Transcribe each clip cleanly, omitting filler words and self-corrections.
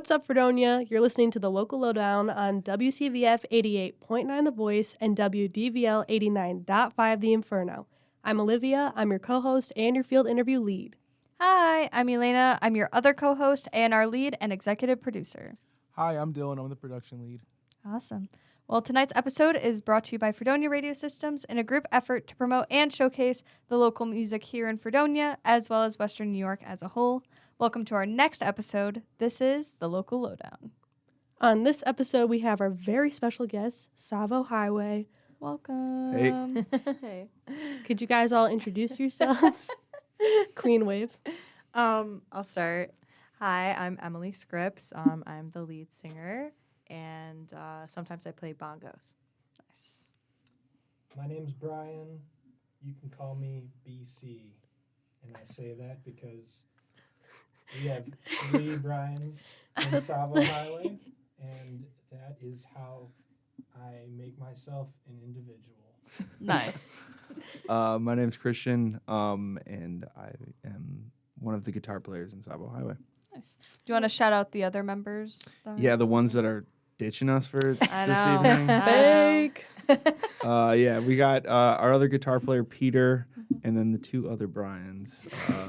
What's up, Fredonia? You're listening to the Local Lowdown on WCVF 88.9 The Voice and WDVL 89.5 The Inferno. I'm Olivia. I'm your co-host and your field interview lead. Hi, I'm Elena. I'm your other co-host and our lead and executive producer. Hi, I'm Dylan. I'm the production lead. Awesome. Well, tonight's episode is brought to you by Fredonia Radio Systems in a group effort to promote and showcase the local music here in Fredonia, as well as Western New York as a whole. Welcome to our next episode. This is the Local Lowdown. On this episode, we have our very special guest, Tsavo Highway. Welcome. Hey. Hey. Could you guys all introduce yourselves? Queen Wave. I'll start. Hi, I'm Emily Scripps. I'm the lead singer, and sometimes I play bongos. Nice. My name's Brian. You can call me BC. And I say that because we have 3 Brians in Tsavo Highway, and that is how I make myself an individual. Nice. My name's Christian, and I am one of the guitar players in Tsavo Highway. Nice. Do you want to shout out the other members? Yeah, the ones that are ditching us for this know. evening. Fake. Yeah, we got our other guitar player, Peter, and then the 2 other Brians.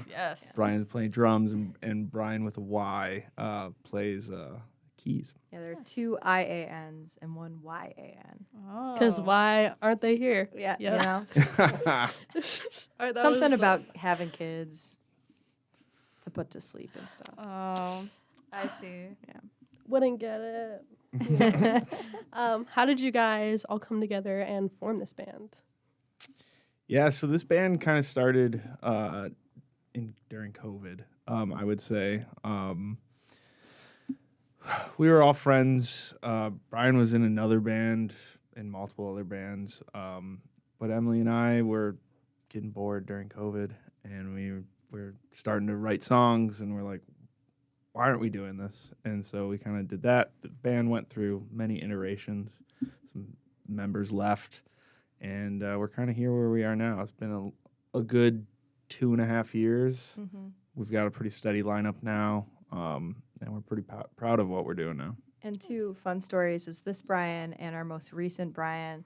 Yes. Brian's playing drums, and Brian with a Y plays keys. Yeah, there are 2 IANs and 1 YAN. Because why aren't they here? Yeah, Yep. you know, All right, that something was- about having kids to put to sleep and stuff. Oh, I see. Wouldn't get it. How did you guys all come together and form this band? Yeah, so this band kind of started during COVID, I would say. We were all friends. Brian was in another band and multiple other bands. But Emily and I were getting bored during COVID, and we were starting to write songs, and we're like, why aren't we doing this? And so we kind of did that. The band went through many iterations. Some members left, and we're kind of here where we are now. It's been a good 2.5 years. Mm-hmm. We've got a pretty steady lineup now, and we're pretty proud of what we're doing now. And 2 fun stories is this Brian and our most recent Brian.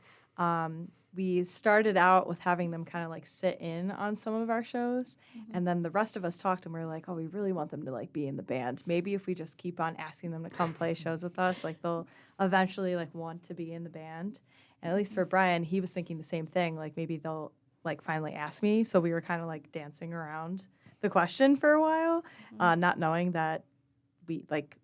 We started out with having them kind of like sit in on some of our shows, and then the rest of us talked and we were like, oh, we really want them to like be in the band. Maybe if we just keep on asking them to come play shows with us, like they'll eventually like want to be in the band. And at least for Brian, he was thinking the same thing, like maybe they'll like finally ask me. So we were kind of like dancing around the question for a while, not knowing that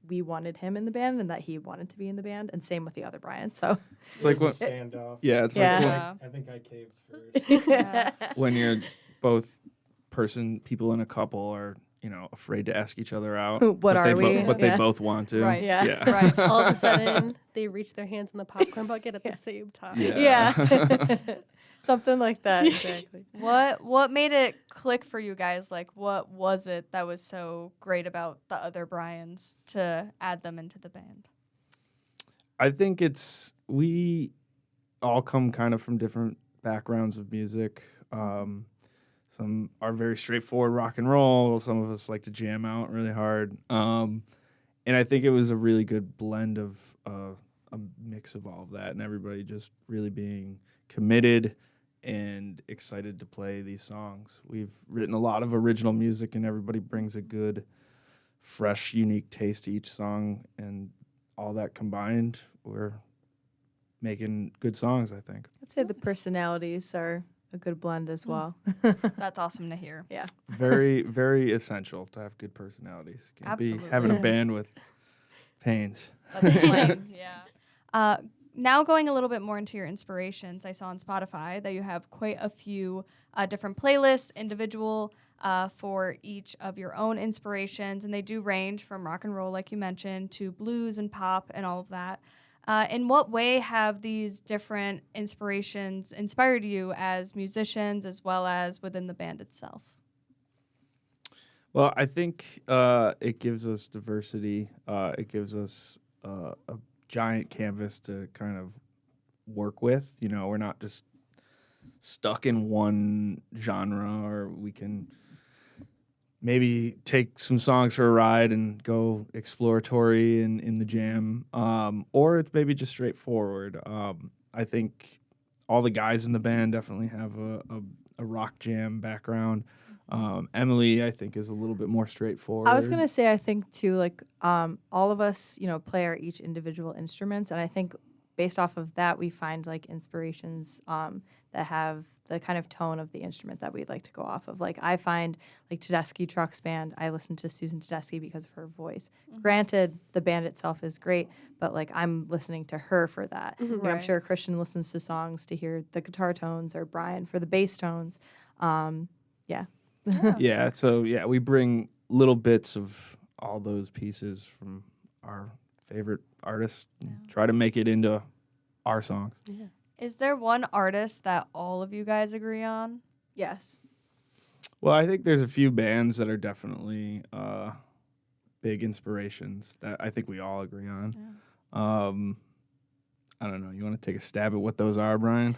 we wanted him in the band and that he wanted to be in the band, and same with the other Brian. So It's like There's what, a standoff. yeah, it's Yeah. I think I caved first. like when you're both people in a couple are, afraid to ask each other out. What but are they we? but Yeah. they both want to. Right. Yeah. Yeah. Right. All of a sudden, they reach their hands in the popcorn bucket at the same time. Yeah. yeah, something like that. Exactly. What made it click for you guys? Like, what was it that was so great about the other Brians to add them into the band? I think we all come kind of from different backgrounds of music. Some are very straightforward rock and roll. Some of us like to jam out really hard. And I think it was a really good blend of a mix of all of that, and everybody just really being committed and excited to play these songs. We've written a lot of original music, and everybody brings a good, fresh, unique taste to each song, and all that combined, we're making good songs, I think. I'd say the personalities are a good blend as well. That's awesome to hear. Yeah. Very, very essential to have good personalities. Can't be Absolutely. having a band with pains. That's plain, yeah. Now going a little bit more into your inspirations, I saw on Spotify that you have quite a few different playlists, individual for each of your own inspirations, and they do range from rock and roll, like you mentioned, to blues and pop and all of that. In what way have these different inspirations inspired you as musicians as well as within the band itself? Well, I think it gives us diversity. It gives us a giant canvas to kind of work with. We're not just stuck in one genre, or we can maybe take some songs for a ride and go exploratory in the jam, or it's maybe just straightforward. I think all the guys in the band definitely have a rock jam background. Emily, I think, is a little bit more straightforward. I was gonna say, I think too, like all of us, play our each individual instruments, and I think based off of that, we find like inspirations that have the kind of tone of the instrument that we'd like to go off of. Like I find like Tedeschi Trucks Band, I listen to Susan Tedeschi because of her voice. Granted, the band itself is great, but like I'm listening to her for that. You know, I'm sure Christian listens to songs to hear the guitar tones, or Brian for the bass tones. Yeah. Yeah, so yeah, we bring little bits of all those pieces from our favorite artists and try to make it into our songs. Yeah. Is there one artist that all of you guys agree on? Yes. Well, I think there's a few bands that are definitely big inspirations that I think we all agree on. Yeah. I don't know. You want to take a stab at what those are, Brian?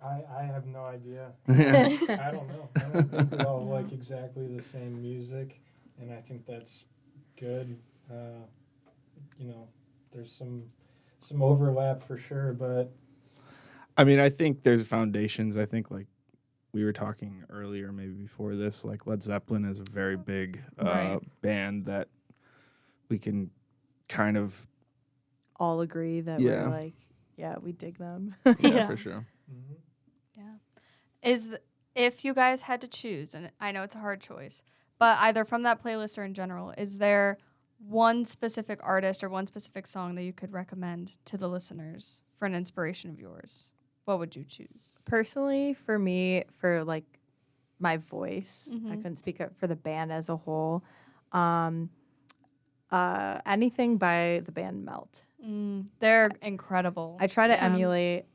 I have no idea. I don't know. I don't think we all like exactly the same music, and I think that's good. There's some overlap for sure, but I mean, I think there's foundations. I think, like we were talking earlier, maybe before this, like Led Zeppelin is a very big band that we can kind of All agree that we're like, yeah, we dig them. yeah, for sure. mhm. If you guys had to choose, and I know it's a hard choice, but either from that playlist or in general, is there one specific artist or one specific song that you could recommend to the listeners for an inspiration of yours? What would you choose? Personally, for me, for like my voice, I couldn't speak up for the band as a whole. Anything by the band Melt. They're incredible. I try to emulate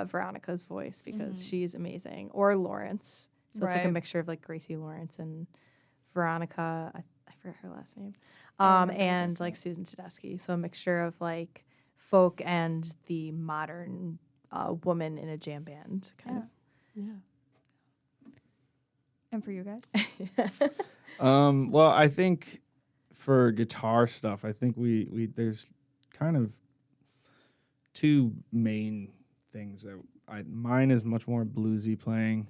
Veronica's voice because she's amazing, or Lawrence. So it's like a mixture of like Gracie Lawrence and Veronica. I forget her last name. And like Susan Tedeschi. So a mixture of like folk and the modern woman in a jam band kind of. Yeah. And for you guys? Well, I think for guitar stuff, I think we there's kind of two main things that mine is much more bluesy playing.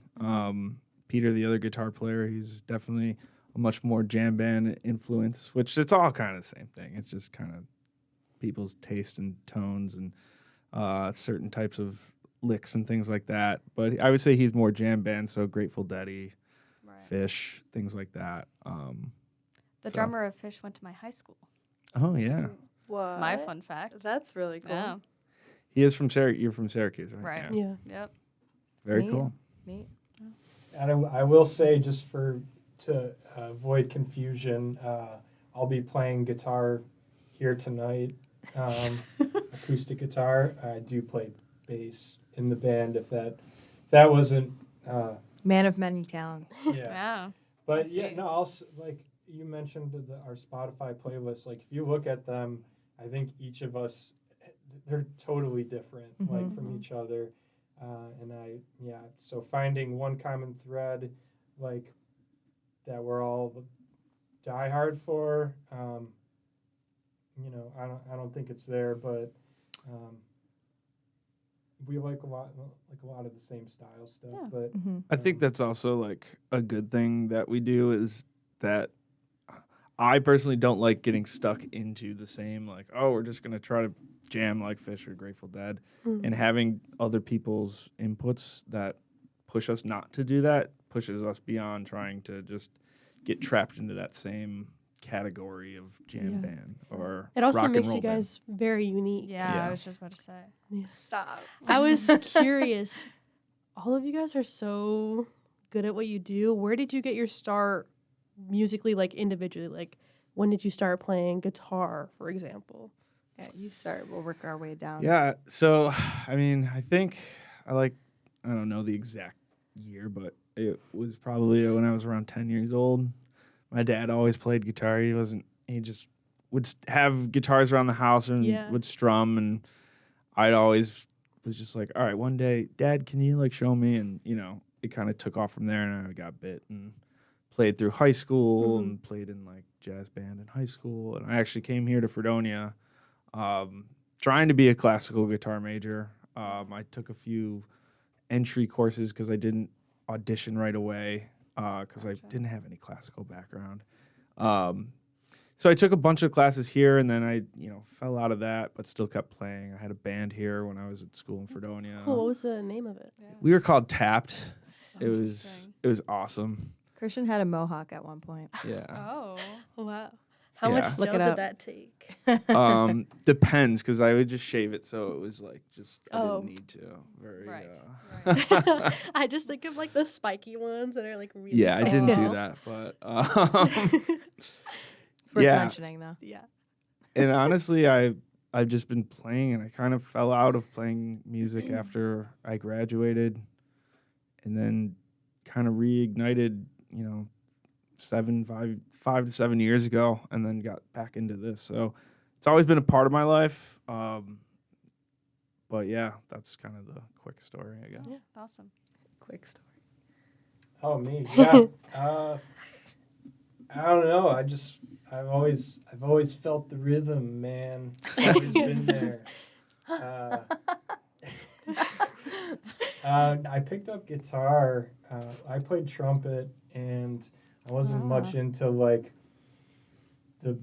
Peter, the other guitar player, he's definitely a much more jam band influence, which it's all kind of the same thing. It's just kind of people's taste and tones and certain types of licks and things like that. But I would say he's more jam band, so Grateful Dead-y, Fish, things like that. The drummer of Fish went to my high school. Oh, yeah. What? That's my fun fact. That's really cool. Yeah. He is from Syracuse. You're from Syracuse, right? Right. Yeah. Yep. Very Neat. cool. Neat. And I will say, just to avoid confusion, I'll be playing guitar here tonight, acoustic guitar. I do play bass in the band. If that wasn't, Man of many talents. yeah. Yeah. But I yeah, see. no, also like you mentioned our Spotify playlist. Like if you look at them, I think each of us, they're totally different, like from each other. So finding one common thread, like that we're all diehard for, I don't think it's there, but we like a lot of the same style stuff. Yeah. But I think that's also like a good thing that we do is that I personally don't like getting stuck into the same, like, oh, we're just going to try to jam like Fish or Grateful Dead. And having other people's inputs that push us not to do that pushes us beyond trying to just get trapped into that same category of jam band or It also rock and makes roll you band. guys very unique. Yeah, Yeah. I was just about to say. Stop. I was curious. All of you guys are so good at what you do. Where did you get your start musically, like individually? Like, when did you start playing guitar, for example? Yeah, you start. We'll work our way down. Yeah. So, I mean, I think I don't know the exact year, but it was probably when I was around 10 years old. My dad always played guitar. He just would have guitars around the house and would strum. And I'd always was just like, all right, one day, Dad, can you like show me? And, it kind of took off from there and I got bit and played through high school and played in like jazz band in high school. And I actually came here to Fredonia trying to be a classical guitar major. I took a few entry courses because I didn't audition right away because I didn't have any classical background. So I took a bunch of classes here, and then I, fell out of that, but still kept playing. I had a band here when I was at school in Fredonia. Cool. What was the name of it? Yeah. We were called Tapped. It was awesome. Christian had a mohawk at one point. Yeah. Oh. Wow. How Yeah. much Look gel it did up. that take? Depends, because I would just shave it, so it was like I Oh. didn't need to. Very. Right. I just think of like the spiky ones that are like really Yeah, I didn't do tall. that, but It's worth Yeah. mentioning, though. Yeah. and honestly, I've just been playing, and I kind of fell out of playing music after I graduated, and then kind of reignited, 5 to 7 years ago, and then got back into this. So it's always been a part of my life. But yeah, that's kind of the quick story, I guess. Yeah. Awesome. Quick story. Oh, me. Yeah. I don't know. I've always felt the rhythm, man. It's always been there. I picked up guitar. I played trumpet, and I wasn't much into like the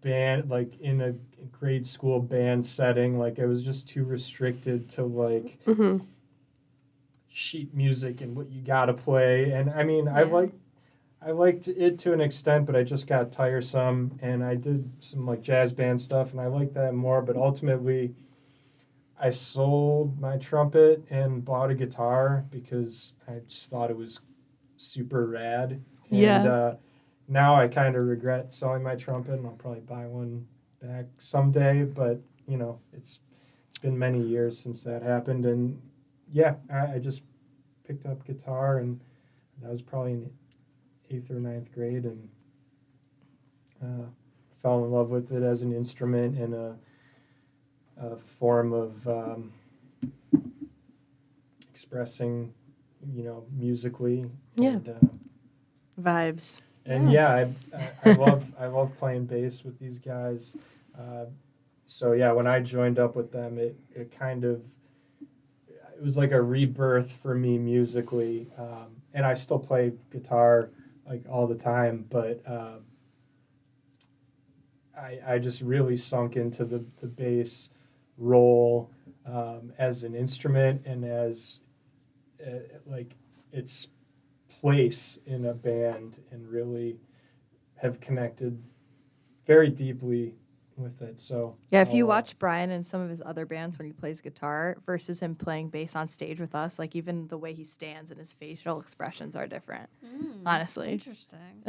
band, like in a grade school band setting. Like I was just too restricted to like sheet music and what you gotta play. And I mean, I liked it to an extent, but I just got tiresome, and I did some like jazz band stuff, and I liked that more. But ultimately, I sold my trumpet and bought a guitar because I just thought it was super rad. And Yeah. Now I kind of regret selling my trumpet, and I'll probably buy one back someday. But it's been many years since that happened, and yeah, I just picked up guitar, and that was probably in 8th or 9th grade, and fell in love with it as an instrument and a form of expressing, musically. Yeah. And, Vibes. and yeah, I love playing bass with these guys. So yeah, when I joined up with them, it was like a rebirth for me musically. And I still play guitar like all the time, but I just really sunk into the bass role as an instrument and as like its place in a band, and really have connected very deeply with it. So Yeah, if you I'll, watch Brian and some of his other bands when he plays guitar versus him playing bass on stage with us, like even the way he stands and his facial expressions are different. Honestly. Interesting.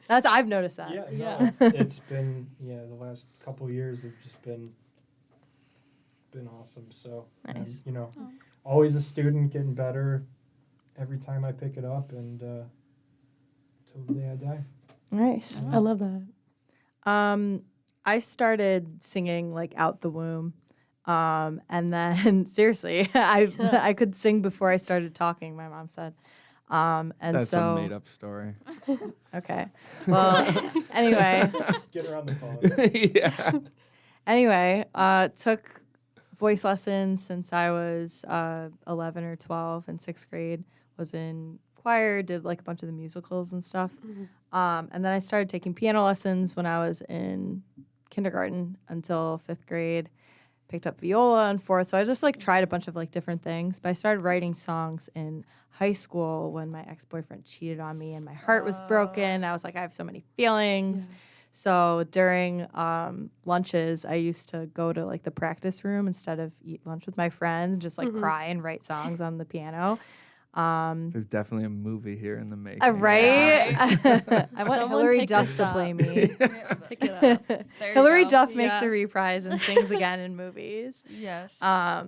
I've noticed that. yeah, it's been the last couple of years have just been awesome. So Nice. and, always a student, getting better every time I pick it up, and till the day I die. Nice. I love that. I started singing like out the womb. And then seriously, I could sing before I started talking, my mom said. And That's so a made up story. okay. Well, anyway. Get her on the phone. Yeah. Anyway, took voice lessons since I was 11 or 12 in 6th grade. Was in choir, did like a bunch of the musicals and stuff. And then I started taking piano lessons when I was in kindergarten until 5th grade. Picked up viola in 4th. So I just like tried a bunch of like different things. But I started writing songs in high school when my ex-boyfriend cheated on me and my heart was broken. I was like, I have so many feelings. Yeah. So during lunches, I used to go to like the practice room instead of eat lunch with my friends, and just like cry and write songs on the piano. There's definitely a movie here in the making. Right? I want Someone Hilary pick Duff this to up. play me. Pick it up. There you Hilary go. Duff makes Yeah. a reprise and sings again in movies. Yes. But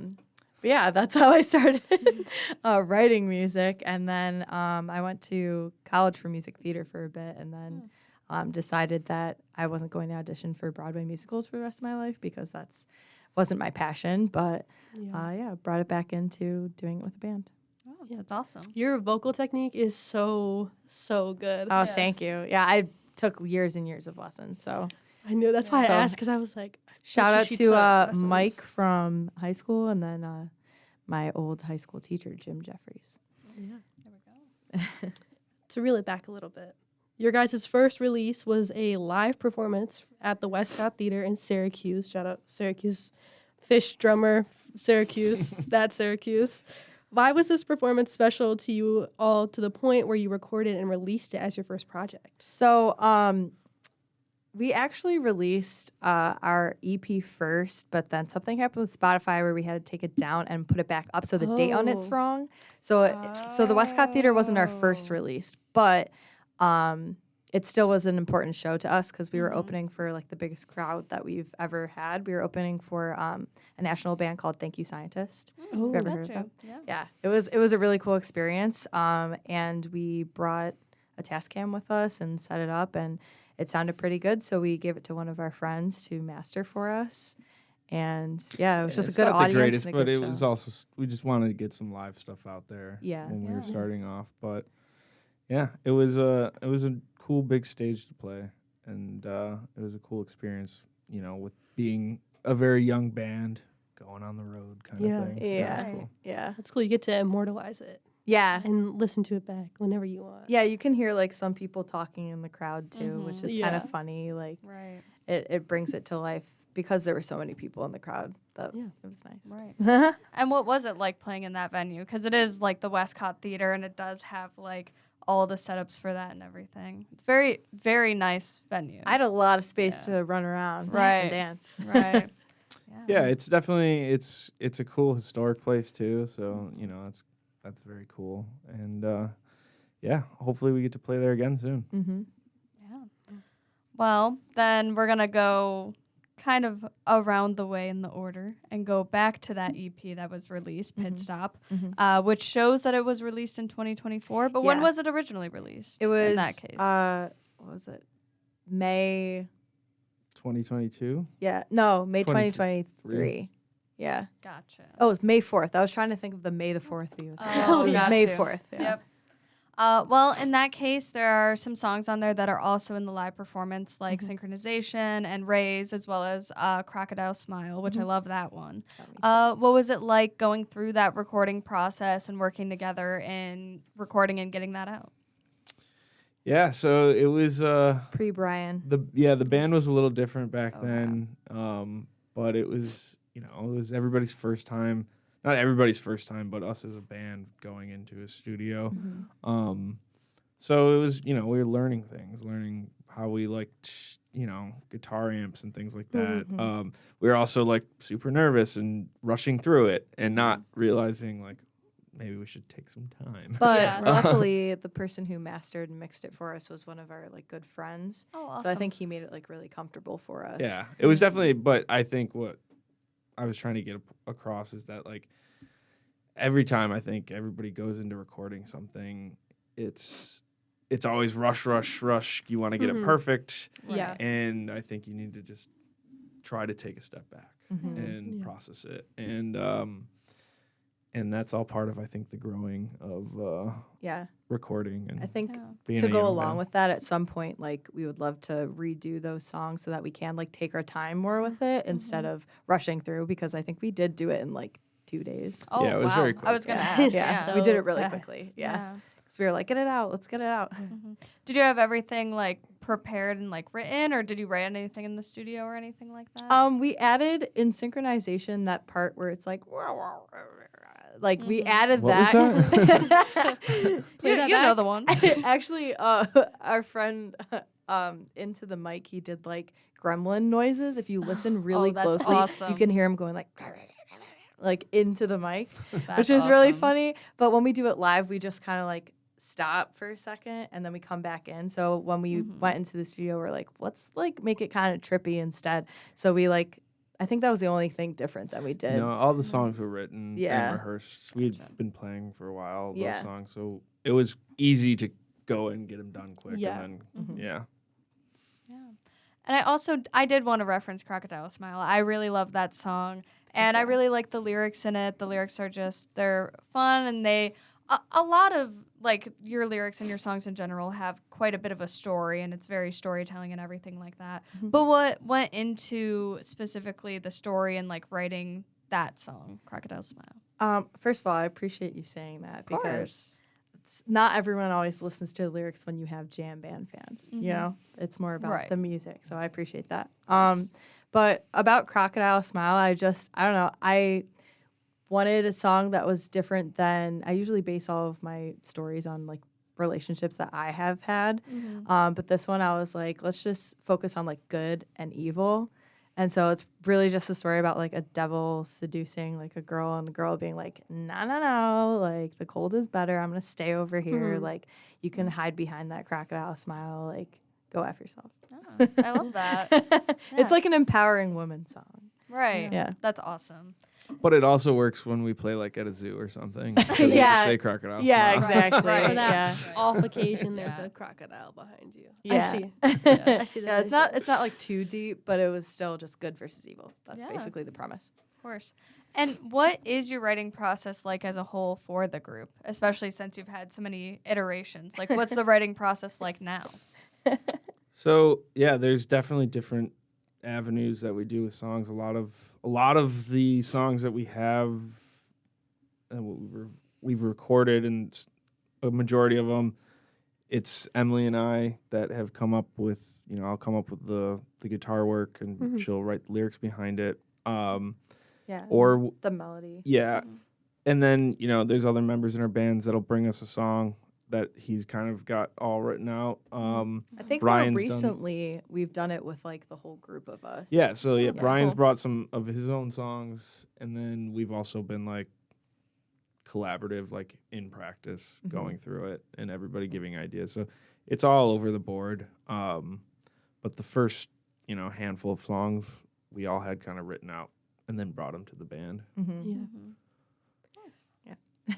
yeah, that's how I started writing music. And then I went to college for music theater for a bit, and then decided that I wasn't going to audition for Broadway musicals for the rest of my life because wasn't my passion. But Yeah. brought it back into doing it with a band. Oh, That's awesome. Your vocal technique is so good. Oh, Yes. thank you. Yeah, I took years and years of lessons. So I knew that's why I So- asked, because I was like, I shout bet out she to took lessons. Mike from high school, and then my old high school teacher, Jim Jeffries. Yeah. There we go. To reel it back a little bit, your guys' first release was a live performance at the Westcott Theater in Syracuse. Shout out Syracuse, Fish drummer, Syracuse, that's Syracuse. Why was this performance special to you all to the point where you recorded and released it as your first project? So we actually released our EP first, but then something happened with Spotify where we had to take it down and put it back up, so the date on it's Oh. wrong. So the Westcott Theater wasn't our first release, but it still was an important show to us because we were opening for like the biggest crowd that we've ever had. We were opening for a national band called Thank You Scientist. Oh, Have you ever heard of Gotcha. them? Yeah. Yeah, it was a really cool experience. And we brought a Tascam with us and set it up, and it sounded pretty good. So we gave it to one of our friends to master for us. And yeah, it was just a It's good not audience the greatest, and a but good it show. was also we just wanted to get some live stuff out there. Yeah. when we were Yeah. starting off, but yeah, it was a cool big stage to play, and it was a cool experience. You know, with being a very young band going on the road kind Yeah. of thing. Yeah. That was cool. Yeah. That's cool. You get to immortalize it Yeah. and listen to it back whenever you want. Yeah, you can hear like some people talking in the crowd too, which is kind Yeah. of funny. Like Right. it brings it to life because there were so many people in the crowd. That Yeah. it was nice. Right. And what was it like playing in that venue? Because it is like the Westcott Theater, and it does have like all the setups for that and everything. It's very, very nice venue. I had a lot of space to run around Right. and dance. Right. Yeah, it's definitely it's a cool historic place too. So you know that's very cool, and yeah, hopefully we get to play there again soon. Mm-hmm. Yeah. Well, then we're gonna go kind of around the way in the order and go back to that EP that was released, Pit Stop, which shows that it was released in 2024. But when Yeah. was it originally released? It was in that case. what was it? May 2022. May 2023. Yeah. Gotcha. Oh, it's May 4th. I was trying to think of the May the 4th be with me. Oh, So it was got May you. 4th. Yeah. Yep. Well, in that case, there are some songs on there that are also in the live performance, like Synchronization and Raise, as well as Crocodile Smile, which I love that one. What was it like going through that recording process and working together in recording and getting that out? Yeah, so it was Pre-Brian. the band was a little different back then, but it was it was everybody's first time. Not everybody's first time, but us as a band going into a studio. So it was, we were learning things, learning how we liked, guitar amps and things like that. We were also like super nervous and rushing through it and not realizing like maybe we should take some time. But Yeah. luckily, the person who mastered and mixed it for us was one of our like good friends. Oh, awesome. So I think he made it like really comfortable for us. Yeah, it was definitely, but I think what I was trying to get across is that like every time I think everybody goes into recording something, it's always rush. You want to get it perfect. Yeah. And I think you need to just try to take a step back and process it. And that's all part of, I think, the growing of Yeah. recording and I think being to a go young along band. with that, at some point, like we would love to redo those songs so that we can like take our time more with it instead of rushing through, because I think we did do it in like 2 days. Oh, Yeah, it was wow. very I quick. was going to Yeah. ask. Yeah, So we did it really fast. quickly. Yeah. Because we were like, get it out. Let's get it out. Did you have everything like prepared and like written, or did you write anything in the studio or anything like that? We added in Synchronization that part where it's like, like we added What was that. you know the one. Actually, our friend into the mic, he did like gremlin noises. If you listen really that's closely, awesome. you can hear him going like into the mic, That's which is really awesome. funny. But when we do it live, we just kind of like stop for a second and then we come back in. So when we went into the studio, we're like, let's like make it kind of trippy instead. So we like, I think that was the only thing different that we did. No, all the songs were written Yeah. and rehearsed. We'd been playing for a while, those Yeah. songs, so it was easy to go and get them done quick. Yeah. And then, yeah. And I did want to reference Crocodile Smile. I really love that song. And I really like the lyrics in it. The lyrics are they're fun, and they a lot of like your lyrics and your songs in general have quite a bit of a story, and it's very storytelling and everything like that. But what went into specifically the story and like writing that song, Crocodile Smile? First of all, I appreciate you saying that because not everyone always listens to the lyrics when you have jam band fans. You know, it's more about the music. So I appreciate that. But about Crocodile Smile, I don't know. I wanted a song that was different than I usually base all of my stories on like relationships that I have had. But this one I was like, let's just focus on like good and evil. And so it's really just a story about like a devil seducing like a girl and the girl being like, no, like the cold is better. I'm going to stay over here. Like you can hide behind that crocodile smile. Like go F yourself. Oh, I love that. It's like an empowering woman song. Right. Yeah. That's awesome. But it also works when we play like at a zoo or something. Yeah. Say crocodile. Yeah, smile. exactly. Right. For that Yeah. off occasion, there's a crocodile behind you. Yeah. I see. Yeah, I see that it's not like too deep, but it was still just good versus evil. That's basically the premise. Of course. And what is your writing process like as a whole for the group, especially since you've had so many iterations? Like, what's the writing process like now? So yeah, there's definitely different avenues that we do with songs. A lot of the songs that we have, we've recorded, and a majority of them, it's Emily and I that have come up with. You know, I'll come up with the guitar work, and she'll write the lyrics behind it. Yeah. Or the melody. yeah, and then there's other members in our bands that'll bring us a song that he's kind of got all written out. I think Brian's more recently we've done it with like the whole group of us. Yeah, so yeah, Brian's cool. brought some of his own songs, and then we've also been like collaborative, like in practice, going through it, and everybody giving ideas. So it's all over the board. But the first, handful of songs we all had kind of written out, and then brought them to the band. Yeah.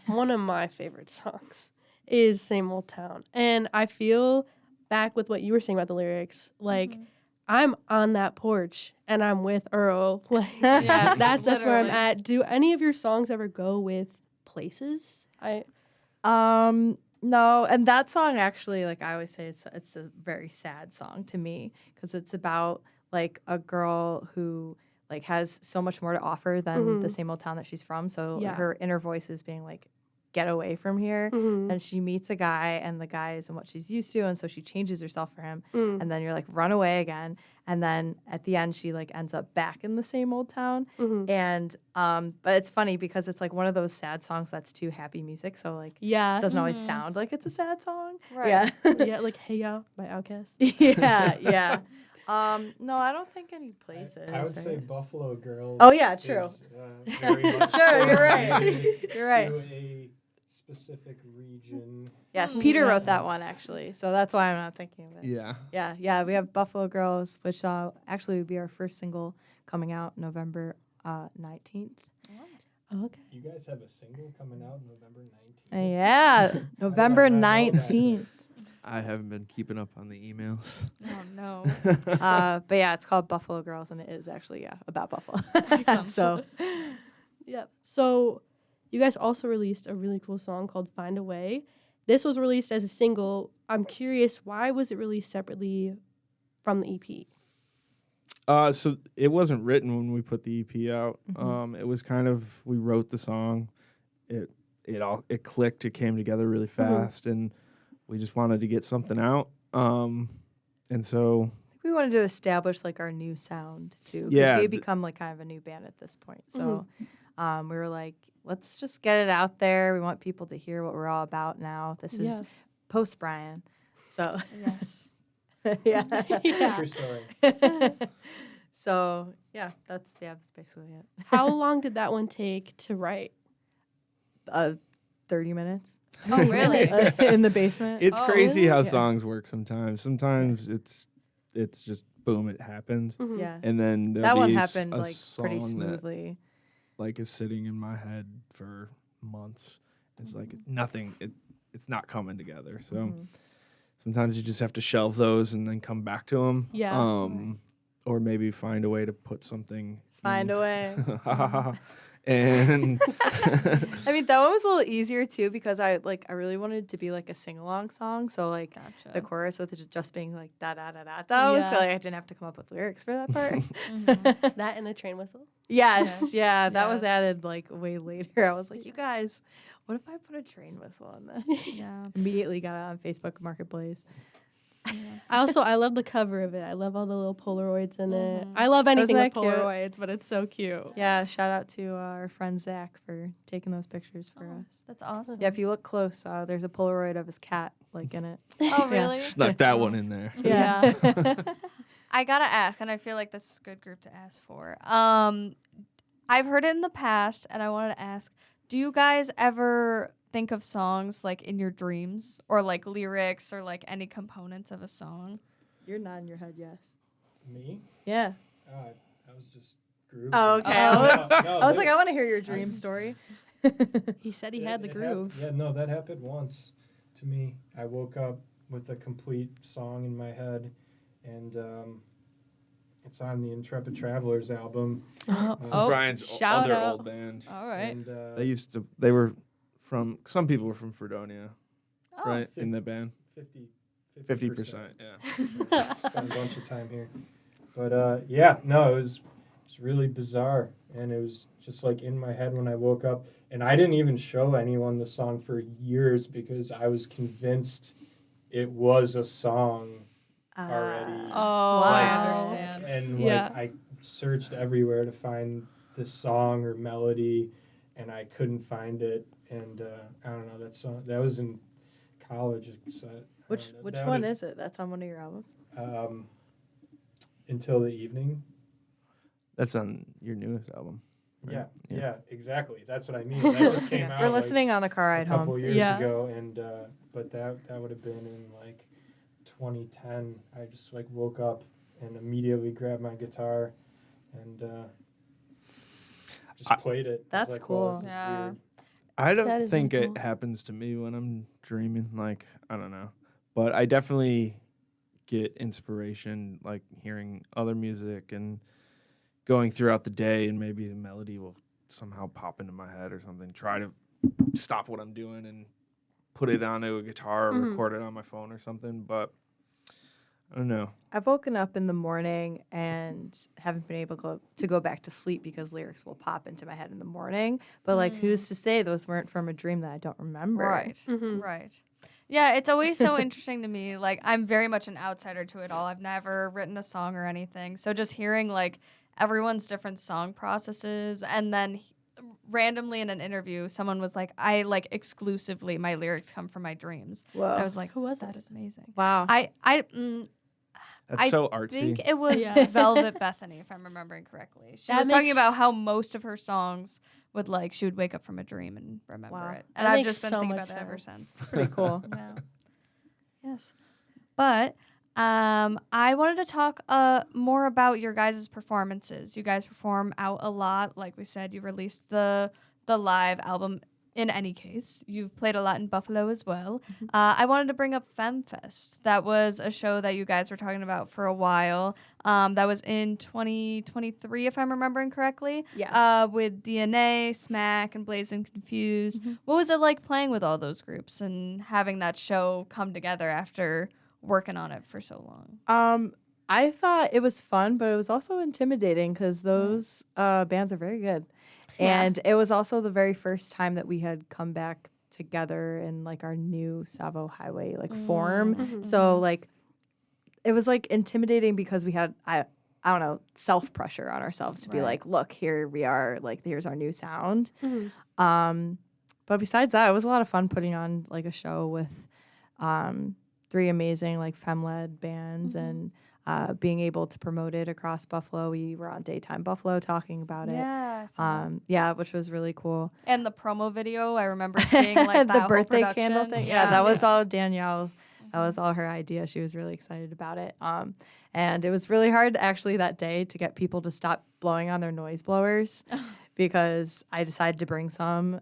One of my favorite songs is Same Old Town. And I feel back with what you were saying about the lyrics, like I'm on that porch and I'm with Earl. Like Yes, that's where I'm literally. at. Do any of your songs ever go with places? No, and that song actually, like I always say, it's a very sad song to me because it's about like a girl who like has so much more to offer than the same old town that she's from. So her inner voice is being like, get away from here. And she meets a guy, and the guy isn't what she's used to, and so she changes herself for him. And then you're like, run away again. And then at the end, she like ends up back in the same old town. And but it's funny because it's like one of those sad songs that's too happy music. So like it doesn't always sound like it's a sad song. Right. Yeah. Yeah, like Hey Ya by Outkast. yeah. No, I don't think any places. I would say Buffalo Girls. Oh, yeah, true. Is, very much Sure, you're right. related You're right. To a specific region. Yes, Peter wrote that one actually, so that's why I'm not thinking of it. Yeah. Yeah. We have Buffalo Girls, which actually would be our first single coming out November 19th. Oh, okay. You guys have a single coming out November 19th. Yeah, November not know that, 19th. I haven't been keeping up on the emails. Oh, no. But yeah, it's called Buffalo Girls, and it is actually about Buffalo. Awesome. So Yeah. So you guys also released a really cool song called Find a Way. This was released as a single. I'm curious, why was it released separately from the EP? So it wasn't written when we put the EP out. It was kind of, we wrote the song. It clicked. It came together really fast, and we just wanted to get something out. And so we wanted to establish like our new sound too, because Yeah, we had become like kind of a new band at this point. So we were like, let's just get it out there. We want people to hear what we're all about now. This is post Brian. So Yes. yeah. True story. So that's basically it. How long did that one take to write? 30 minutes. Oh, really? In the basement. it's Oh, crazy really? how Yeah. songs work sometimes. Sometimes it's just boom, it happens. Yeah. And then That there'll one be happened a like pretty song that, smoothly. like is sitting in my head for months. It's like nothing. It's not coming together. So sometimes you just have to shelve those and then come back to them. Yeah. Or maybe find a way to put something. Find in. a way. And I mean, that one was a little easier too because I really wanted it to be like a sing along song. So like Gotcha. the chorus with it just being like da da da da da was Yeah. like I didn't have to come up with lyrics for that part. That and the train whistle. Yes, yeah, that was Yes. added like way later. I was like, you guys, what if I put a train whistle on this? Yeah. Immediately got it on Facebook Marketplace. I love the cover of it. I love all the little Polaroids in it. Mhm. I love anything with that cute? Polaroids, but it's so cute. Yeah, shout out to our friend Zach for taking those pictures for us. That's awesome. Yeah, if you look close, there's a Polaroid of his cat like in it. Oh, Yeah. really? snuck that one in there. Yeah. I gotta ask, and I feel like this is a good group to ask for. I've heard it in the past, and I wanted to ask, do you guys ever think of songs like in your dreams, or like lyrics, or like any components of a song? You're nodding your head, yes. Me? Yeah. I was just grooving. Oh, okay. Oh. I was like, I want to hear your dream story. He said he It- had the it groove. Yeah, no, that happened once to me. I woke up with a complete song in my head, and it's on the Intrepid Travelers album. This is Oh, Brian's shout other out. old band. All right. And, They were from, some people were from Fredonia, Oh. right? In the band. 50%, yeah. Spent a bunch of time here. But yeah, no, it was really bizarre. And it was just like in my head when I woke up. And I didn't even show anyone the song for years because I was convinced it was a song already. Oh, Wow. I understand. And Yeah. like I searched everywhere to find this song or melody, and I couldn't find it. And I don't know, that song, that was in college. So Which one is it? That's on one of your albums? Until the Evening. That's on your newest album. right? Yeah, exactly. That's what I mean. That just came out We're like listening on the car a ride couple home. years Yeah. ago, and but that would have been in like 2010. I just like woke up and immediately grabbed my guitar and just played it. I was That's like, cool. this is Yeah. weird. I That don't is think really it cool. happens to me when I'm dreaming. Like, I don't know. But I definitely get inspiration, like hearing other music and going throughout the day, and maybe the melody will somehow pop into my head or something. Try to stop what I'm doing and put it onto a guitar or Mhm. record it on my phone or something. But I don't know. I've woken up in the morning and haven't been able to go back to sleep because lyrics will pop into my head in the morning. But like, who's to say those weren't from a dream that I don't remember? Right. Mhm. Right. Yeah, it's always so interesting to me. Like, I'm very much an outsider to it all. I've never written a song or anything. So just hearing like everyone's different song processes, and then randomly in an interview, someone was like, "I like exclusively my lyrics come from my dreams." Whoa. I was like, Who was "That it? is amazing." Wow. That's I so I artsy. think it was Yeah. Velvet Bethany, if I'm remembering correctly. She That was talking makes- about how most of her songs would like she would wake up from a dream and remember Wow. it, and That I've makes just been so thinking much about that ever sense. since. Pretty cool. Yeah. Yes. But I wanted to talk more about your guys' performances. You guys perform out a lot. Like we said, you released the live album. In any case, you've played a lot in Buffalo as well. I wanted to bring up FemFest. That was a show that you guys were talking about for a while. That was in 2023, if I'm remembering correctly. Yes. With DNA, Smack, and Blaze and Confused. What was it like playing with all those groups and having that show come together after working on it for so long? I thought it was fun, but it was also intimidating because those bands are very good. Yeah. And it was also the very first time that we had come back together in like our new Tsavo Highway like form. So like it was like intimidating because we had I don't know, self pressure on ourselves to be Right. like, look, here we are, like here's our new sound. Mhm. But besides that, it was a lot of fun putting on like a show with three amazing like femme-led bands and being able to promote it across Buffalo. We were on Daytime Buffalo talking about it. Yeah. Which was really cool. And the promo video, I remember seeing like The that whole birthday candle production. thing. Yeah, that was all Danielle. That was all her idea. She was really excited about it. And it was really hard actually that day to get people to stop blowing on their noise blowers because I decided to bring some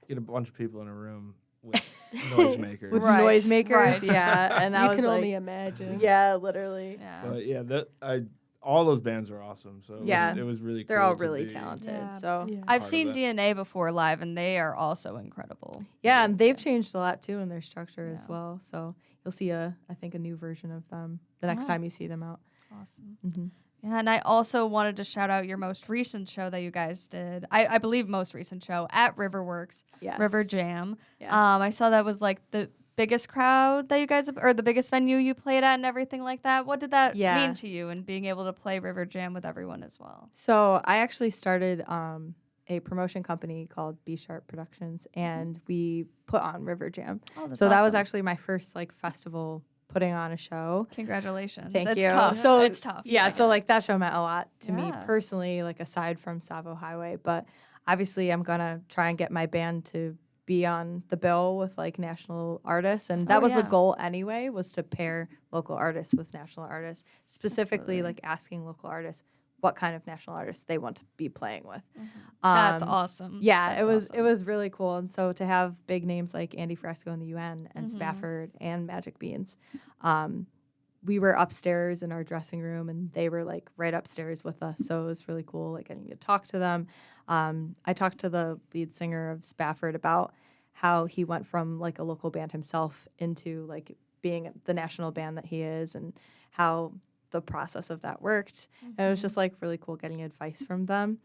Get a bunch of people in a room with noisemakers. with Right, noisemakers. right. Yeah, and I You was can like, only imagine. yeah, literally. Yeah. But yeah, all those bands are awesome. So Yeah. it was really They're cool all to really be- talented. Yeah. So Yeah. I've part of seen it. DNA before live, and they are also incredible. yeah, and they've changed a lot too in their structure as Yeah. well. So you'll see I think a new version of them the next Wow. time you see them out. Awesome. Mm-hmm. Yeah, and I also wanted to shout out your most recent show that you guys did. I believe most recent show at Riverworks, Yes. River Jam. Yeah. I saw that was like the biggest crowd that you guys, or the biggest venue you played at and everything like that. What did that Yeah. mean to you, and being able to play River Jam with everyone as well? So I actually started a promotion company called B Sharp Productions, and we put on River Jam. Oh, that's So that was awesome. actually my first like festival putting on a show. Congratulations. Thank It's you. Tough. So it's tough. Yeah, I so get like that show meant a lot to me Yeah. personally, like aside from Tsavo Highway. But obviously I'm gonna try and get my band to be on the bill with like national artists. And that Oh, was the yeah. goal anyway, was to pair local artists with national artists, specifically Absolutely. like asking local artists what kind of national artists they want to be playing with. That's Um, awesome. Yeah, That's it awesome. was really cool. And so to have big names like Andy Fresco in the UN and Mhm. Spafford and Magic Beans, we were upstairs in our dressing room and they were like right upstairs with us. So it was really cool, like getting to talk to them. I talked to the lead singer of Spafford about how he went from like a local band himself into like being the national band that he is, and how the process of that worked. And it was just like really cool getting advice from them.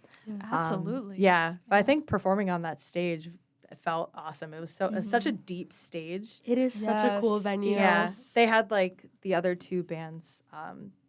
Absolutely. Yeah. But I think performing on that stage felt awesome. It was it's such a deep stage. It is such a cool Yes. venue. Yeah. They had like the other two bands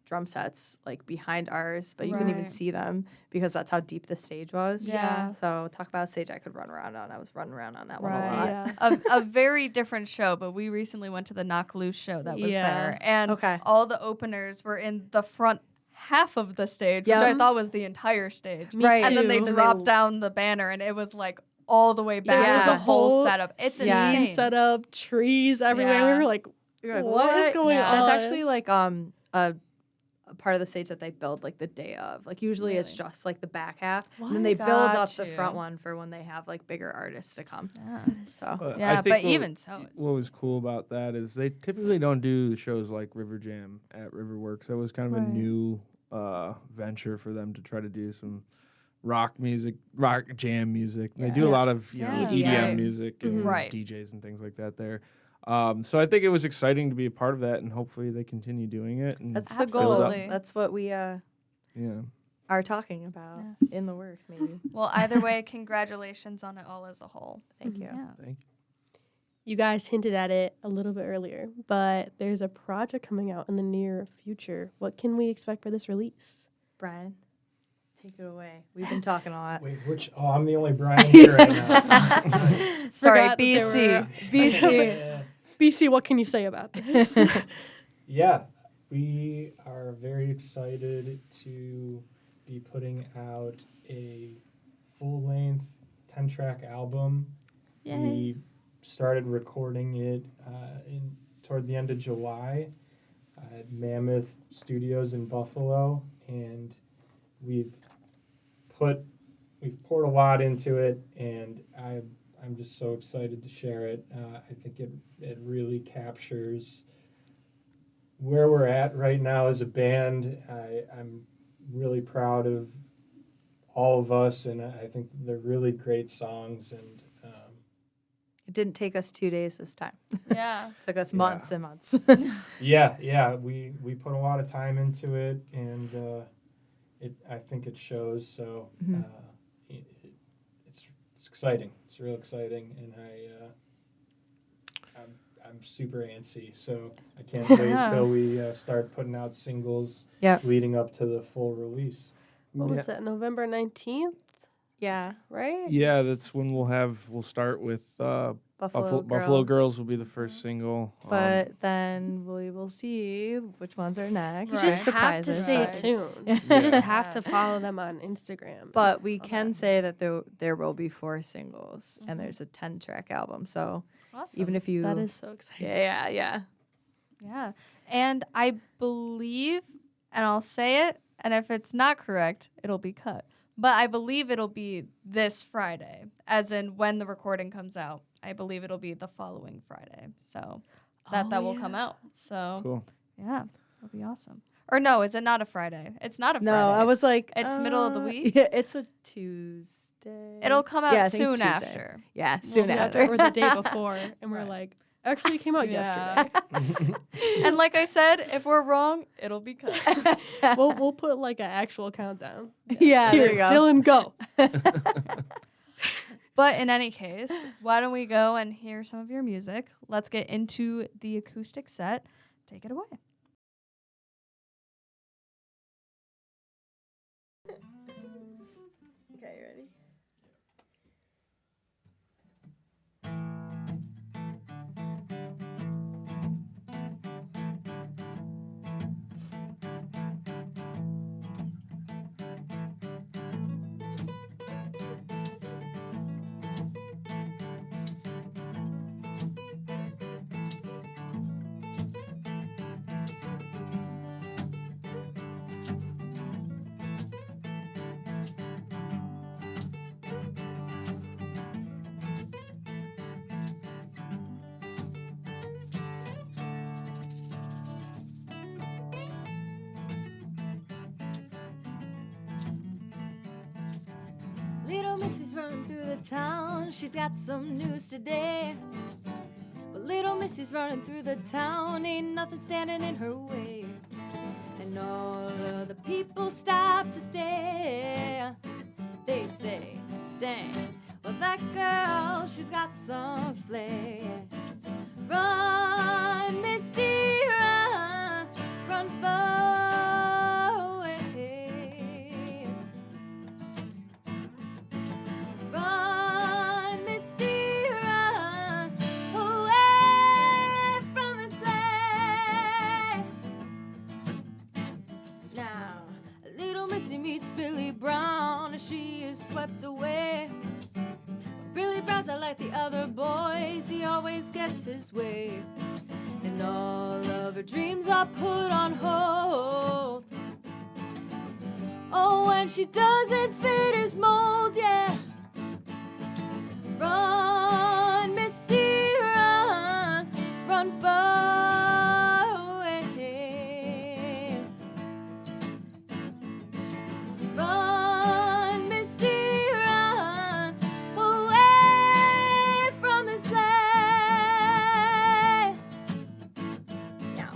drum sets like behind ours, but you couldn't even Right. see them because that's how deep the stage was. Yeah. So talk about a stage I could run around on. I was running around on that one a Right. lot. Yeah. A very different show, but we recently went to the Knock Loose show that was Yeah. there, and Okay. all the openers were in the front half of the stage, Yep. which I thought was the entire stage. Me Right. And then they too. And dropped they- down the banner, and it was like all the way back. Yeah. It was There's a a whole whole setup. It's Scene Yeah. insane. set up, trees everywhere. Yeah. We were like, You're like, what is going Yeah. on? That's actually like a part of the stage that they build like the day of. Like usually it's Really? just like the back half, What? and then they build up Got the you. front one for when they have like bigger artists to come. Yeah. So Yeah, I think but even so, it's- what was cool about that is they typically don't do shows like River Jam at Riverworks. That was kind of Right. a new venture for them to try to do some rock music, rock jam music. They do a Yeah. lot of Yeah. EDM Right. music and Right. DJs and things like that there. So I think it was exciting to be a part of that, and hopefully they continue doing it. And that's the build goal. up. Absolutely. That's what we Yeah. are talking about Yes. in the works, maybe. well, either way, congratulations on it all as a whole. Thank you. Yeah. Thank you. You guys hinted at it a little bit earlier, but there's a project coming out in the near future. What can we expect for this release? Brian, take it away. We've been talking a lot. Wait, which? Oh, I'm the only Brian here right now. Sorry, Forgot that they BC. were- BC. Yeah. BC, what can you say about this? Yeah, we are very excited to be putting out a full-length 10-track album. Yay. We started recording it toward the end of July at Mammoth Studios in Buffalo, and we've poured a lot into it, and I'm just so excited to share it. I think it really captures where we're at right now as a band. I'm really proud of all of us, and I think they're really great songs. And It didn't take us 2 days this time. Yeah. It took us Yeah. months and months. yeah, we put a lot of time into it, and I think it shows. So Mhm. it's exciting. It's real exciting, and I'm super antsy. So I can't wait Yeah. till we start putting out singles Yep. leading up to the full release. What Yeah. was that, November 19th, Yeah. right? Yeah, that's when we'll start with Buffalo Girls will be the first single. But then we will see which ones are next. You Right. just have to Surprises, stay but- tuned. Yeah. You just have to follow them on Instagram. But we Okay. can say that there will be 4 singles, and there's a 10-track album. So Awesome. even if you, that is so exciting. yeah. Yeah. And I believe, and I'll say it, and if it's not correct, it'll be cut. But I believe it'll be this Friday, as in when the recording comes out. I believe it'll be the following Friday. So that will come out. So Cool. yeah, it'll be awesome. Or no, is it not a Friday? It's not a Friday. No, I was like, It's middle of the week? Yeah, it's a Tuesday. It'll come out Yeah, I think it's soon Tuesday. after. Yeah, We'll soon see after. or the day before, and we're Right. like, actually, it came out Yeah. yesterday. And like I said, if we're wrong, it'll be cut. We'll put like an actual countdown. Yeah, Here, there you go. Dylan, go. But in any case, why don't we go and hear some of your music? Let's get into the acoustic set. Take it away. Okay, ready? Little Missy's running through the town. She's got some news today. But little Missy's running through the town. Ain't nothing standing in her way. And all of the people stop to stare. They say, dang, well that girl, she's got some flair. Run, Missy, run, run far away. Run, Missy, run away from this place. Now, little Missy meets Billy Brown as she is swept away. Billy Brown's not like the other boys, he always gets his way. And all of her dreams are put on hold. Oh, when she doesn't fit his mold, yeah. Run, Missy, run, run far away. Run, Missy, run away from this place. Now.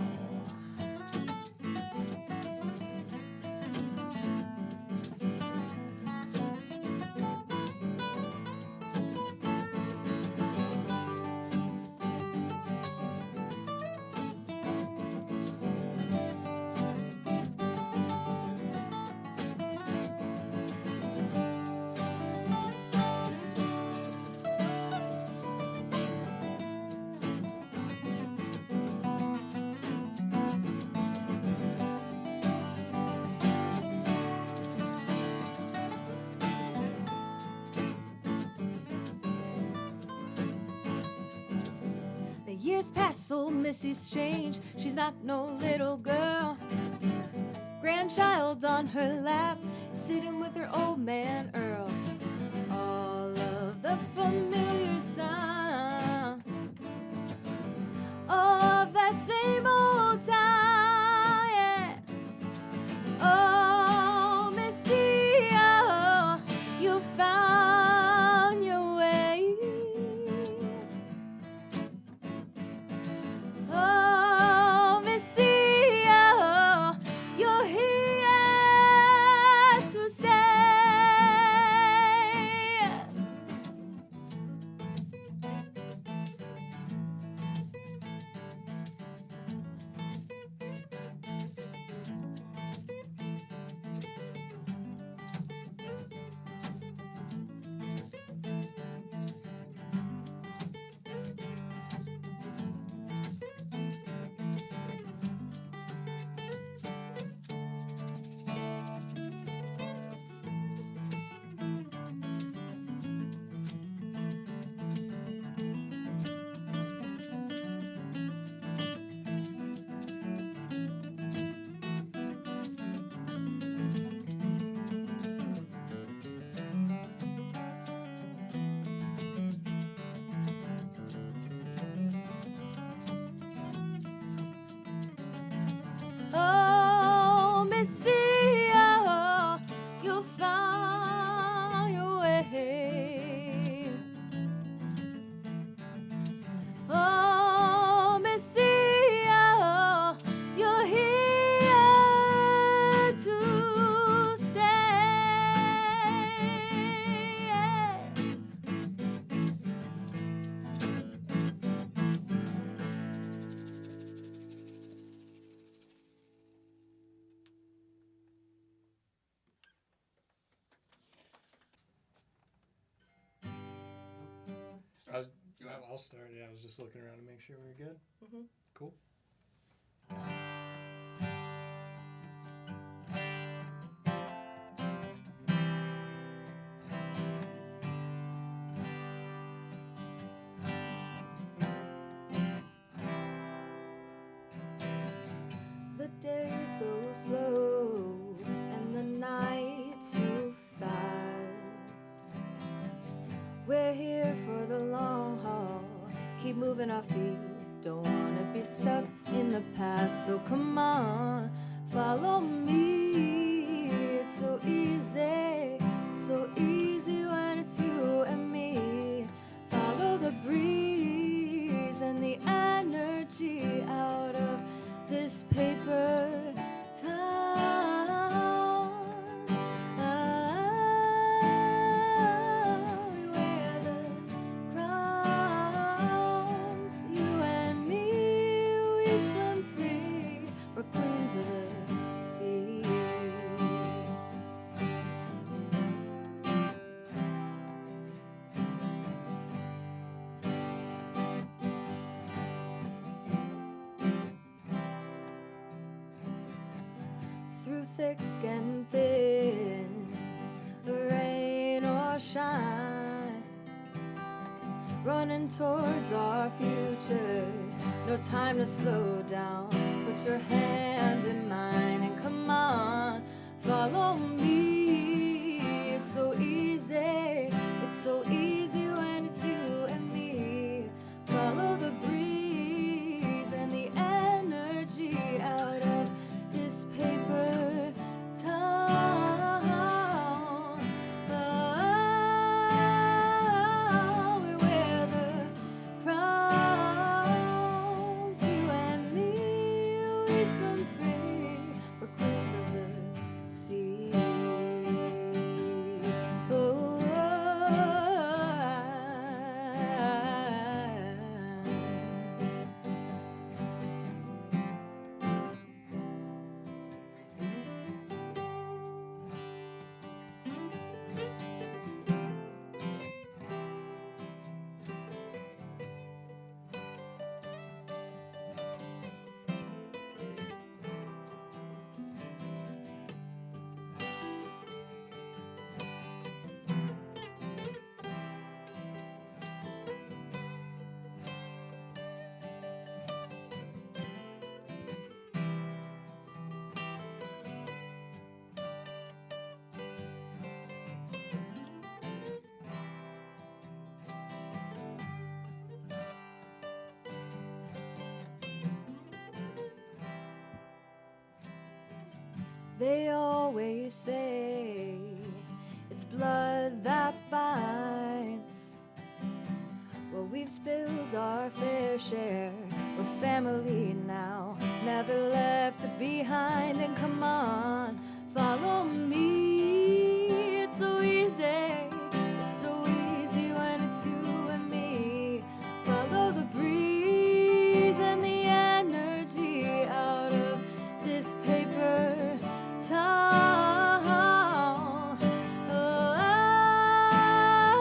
The years pass, old Missy's changed. She's not no little girl. Grandchild on her lap, sitting with her old man Earl. All of the familiar sounds of that same old town, yeah. Oh, Missy, oh, you found your way. Oh, Missy, oh, you're here to stay. I'll start. Yeah, I was just looking around to make sure we were good. Mhm. Cool. The days go slow and the nights move fast. We're here for the long haul. Keep moving our feet. Don't wanna be stuck in the past. So come on, follow me. It's so easy. So easy when it's you and me. Follow the breeze and the energy out of this paper town. We wear the crowns, you and me. We swim free. We're queens of the sea. Through thick and thin, rain or shine, running towards our future. No time to slow down. Put your hand in mine and come on, follow me. It's so easy. It's so easy when it's you and me. Follow the breeze and the energy out of this paper town. We wear the crowns, you and me. We swim free. We're queens of the sea. They always say it's blood that binds. Well, we've spilled our fair share. We're family now, never left behind. And come on, follow me. It's so easy. It's so easy when it's you and me. Follow the breeze and the energy out of this paper town.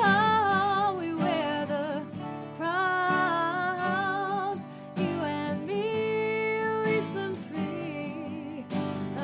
Oh, we wear the crowns, you and me. We swim free. Oh,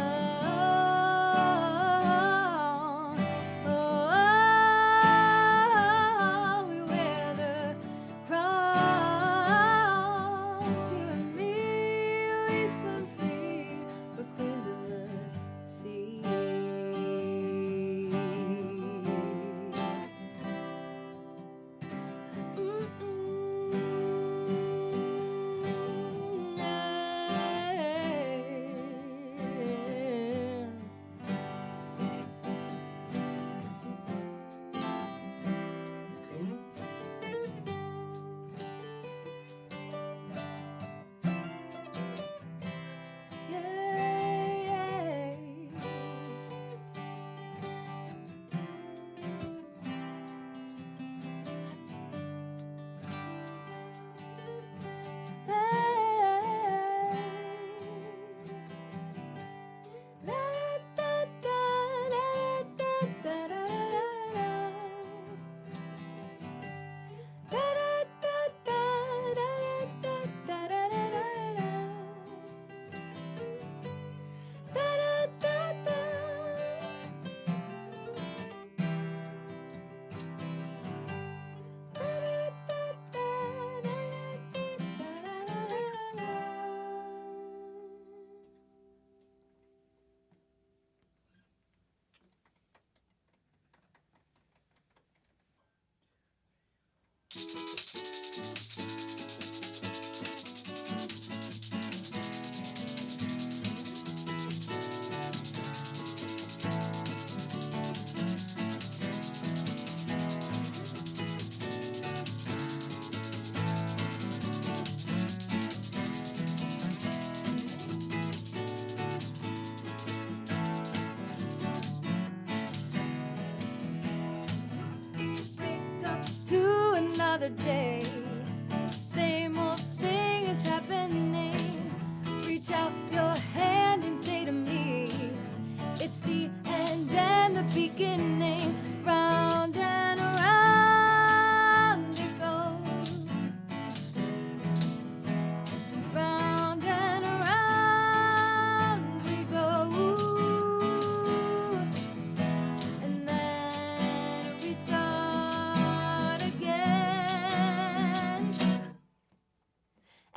another day. Same old thing is happening. Reach out your hand and say to me, it's the end and the beginning. Round and around it goes. Round and around we go. And then we start again.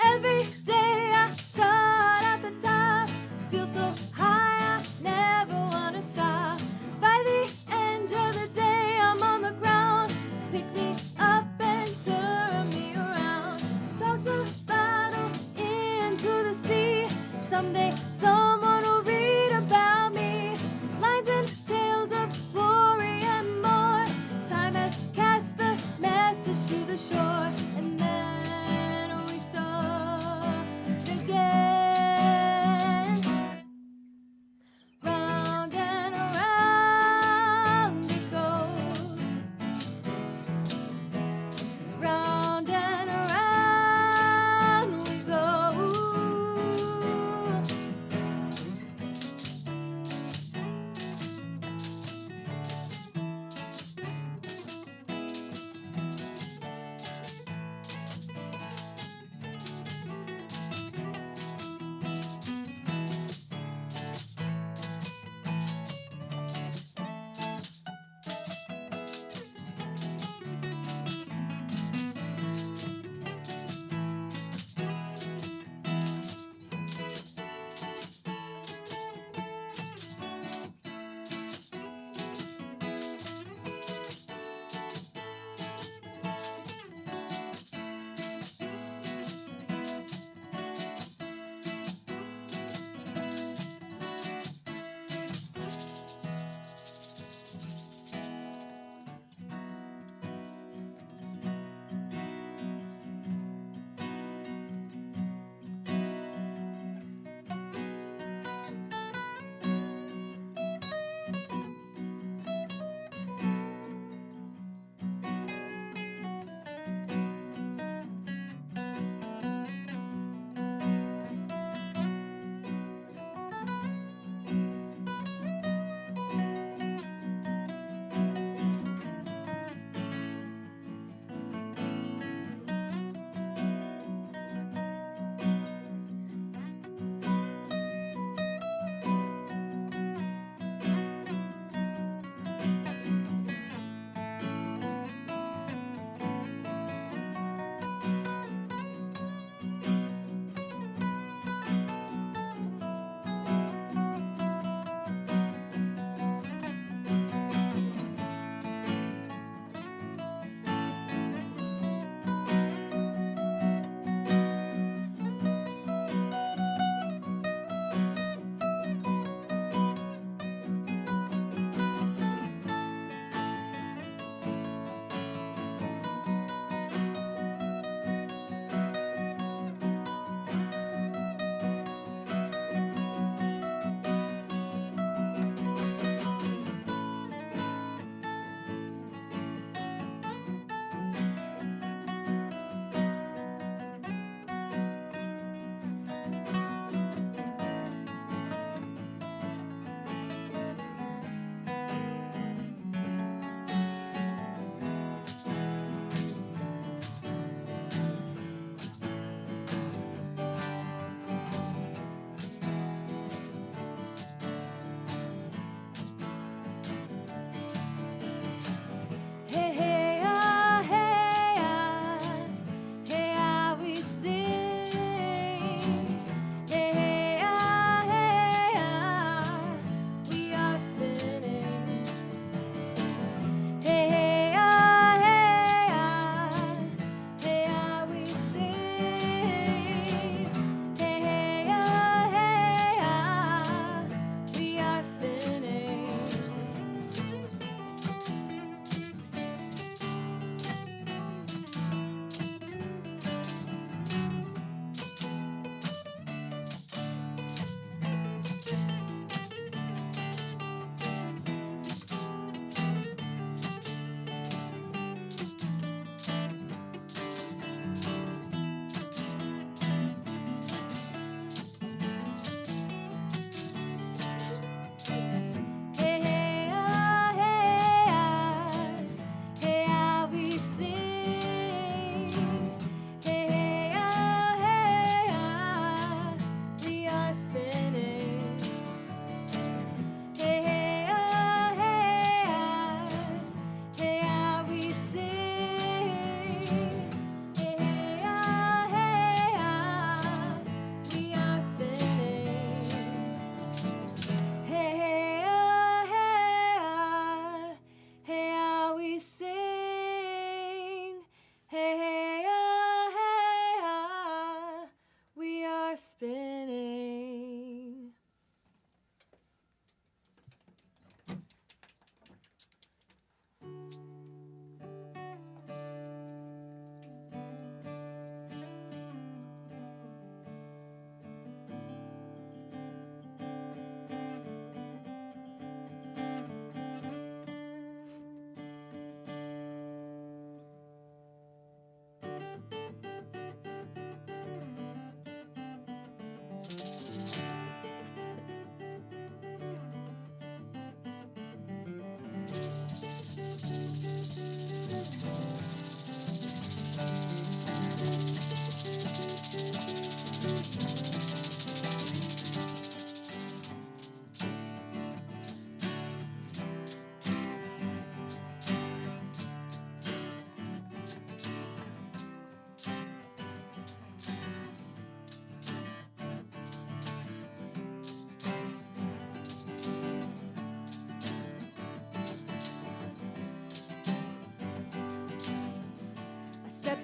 Every day I start at the top, feel so high I never wanna stop. By the end of the day I'm on the ground, pick me up and turn me around. Toss a bottle into the sea, someday someone will read about me. Lines and tales of glory and more, time has cast the message to the shore. And then we start again. Round and around it goes. Round and around we go.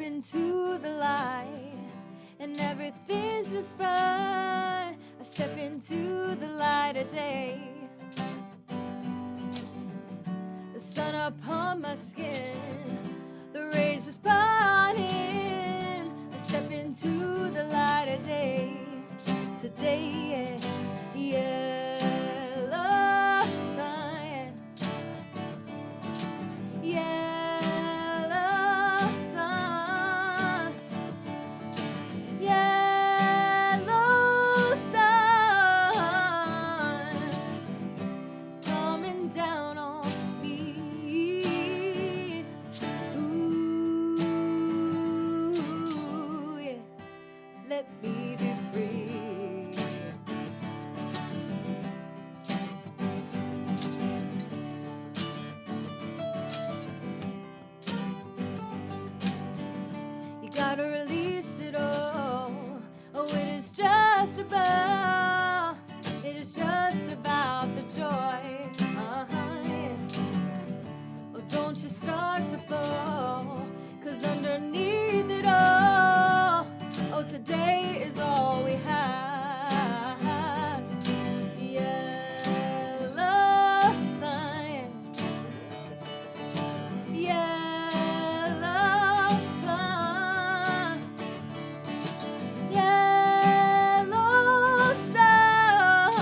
into the light, and everything's just fine. I step into the light of day. The sun upon my skin, the rays just burning. I step into the light of day. Today, yellow sun, yellow sun, yellow sun, coming down on me. Ooh, yeah. Let me be free. You gotta release it all. Oh, it is just about the joy. Yeah. Oh, don't you start to fall, 'cause underneath it all, oh, today is all we have. Yellow sun, yellow sun, yellow sun,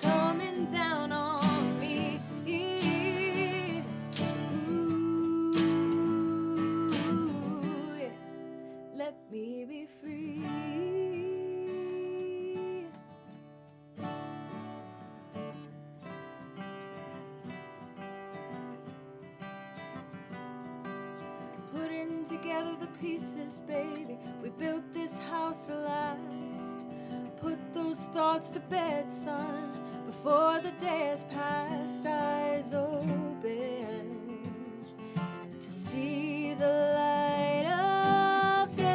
coming down on me. Ooh, yeah. Let me be free. Putting together the pieces, baby. We built this house to last. Put those thoughts to bed, son, before the day has passed. Eyes open to see the light of day.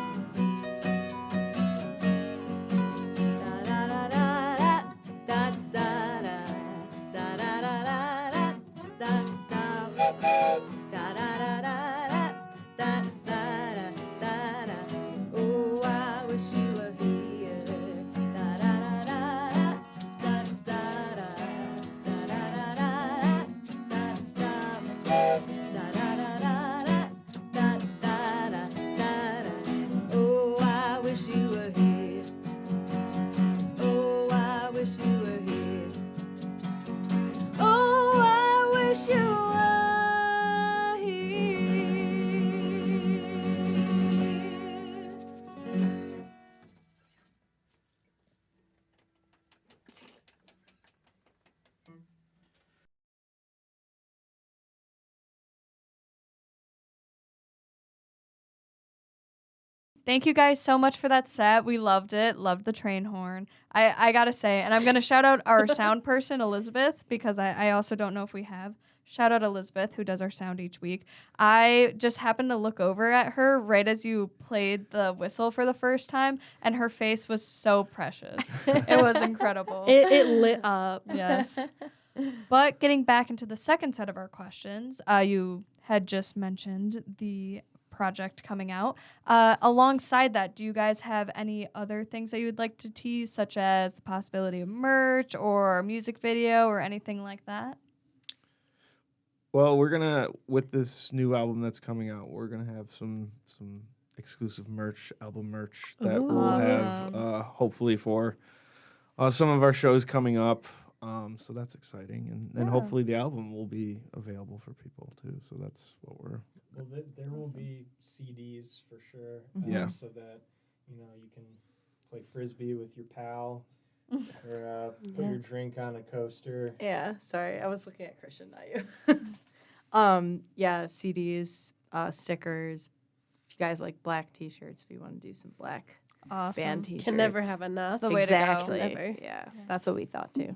Thank you guys so much for that set. We loved it. Loved the train horn. I got to say, and I'm going to shout out our sound person, Elizabeth, because I also don't know if we have. Shout out Elizabeth, who does our sound each week. I just happened to look over at her right as you played the whistle for the first time, and her face was so precious. It was incredible. It lit up. Yes. But getting back into the second set of our questions, you had just mentioned the project coming out. Alongside that, do you guys have any other things that you would like to tease, such as the possibility of merch or a music video or anything like that? Well, we're gonna, with this new album that's coming out, we're gonna have some exclusive merch, album merch that Ooh. we'll have hopefully for some of our shows coming up. So that's exciting, and Yeah. hopefully the album will be available for people too. So that's what we're. Well, there will be CDs for sure. Yeah. So that you can play frisbee with your pal, or put your drink on a coaster. Yeah, sorry, I was looking at Christian, not you. Yeah, CDs, stickers. If you guys like black T-shirts, we want to do some black Awesome. band T-shirts. Can never have enough. the way to go. exactly. Never. Yeah, Yes. that's what we thought too.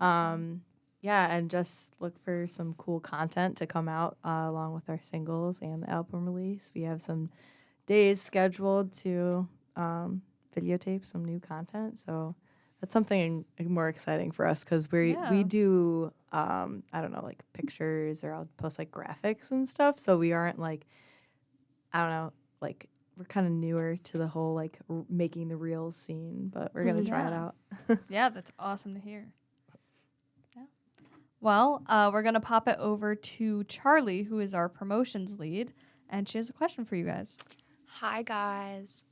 Awesome. Yeah, and just look for some cool content to come out along with our singles and the album release. We have some days scheduled to videotape some new content, so that's something more exciting for us because we Yeah. do I don't know, like pictures, or I'll post like graphics and stuff. So we aren't like, I don't know, like we're kind of newer to the whole like making the reels scene, but we're gonna try it Yeah. out. Yeah, that's awesome to hear. Yeah. Well, we're going to pop it over to Charlie, who is our promotions lead, and she has a question for you guys. Hi, guys.